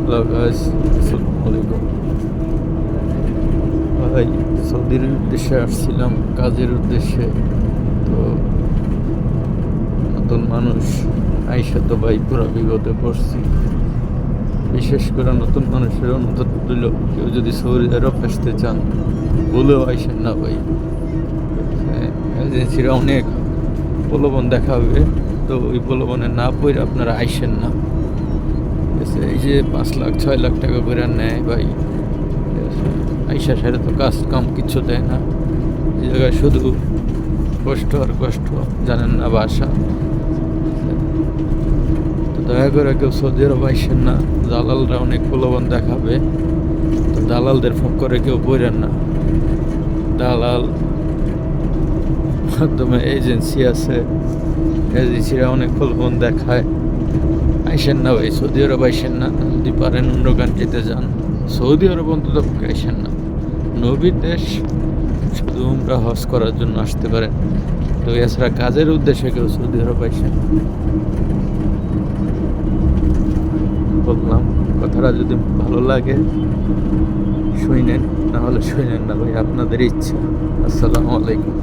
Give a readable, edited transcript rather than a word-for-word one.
Hello guys, আসসালামু আলাইকুম। ভাই, সৌদির উদ্দেশ্যে আসছিলাম কাজের উদ্দেশ্যে। তো নতুন মানুষ আইসা তো ভাই পুরো বিপদে পড়ছি। বিশেষ করে নতুন মানুষের অনুরোধ রইল, কেউ যদি সৌদি আরব আসতে চান বলেও আইসেন না ভাই। এজেন্সিরা অনেক প্রলোভন দেখাবে, তো ওই প্রলোভনে না পড়ে আপনারা আইসেন না। ঠিক আছে, এই যে 5 লাখ 6 লাখ টাকা করে নেয় ভাই, ঠিক আছে, আইসা সাইডে তো কাজ কাম কিচ্ছু দেয় না। এই জায়গায় শুধু কষ্ট আর কষ্ট, জানেন না ভাষা। তো দয়া করে কেউ সৌদি আরব আইসেন না, দালালরা অনেক প্রলোভন দেখাবে। তো দালালদের করে কেউ পড়েন না। দালাল মাধ্যমে এজেন্সি আছে, এজেন্সিরা অনেক প্রলোভন দেখায়। আইসেন না ভাই, সৌদি আরব আইসেন না। যদি পারেন অন্য কান্ট্রিতে যান, সৌদি আরব অন্তত আইসেন না। নবীর দেশ, শুধু উমরা হজ করার জন্য আসতে পারেন। তো এছাড়া কাজের উদ্দেশ্যে কেউ সৌদি আরব আইসেন। বললাম, কথাটা যদি ভালো লাগে শুনেন, না হলে শুনেন না ভাই, আপনাদের ইচ্ছা। আসসালামু আলাইকুম।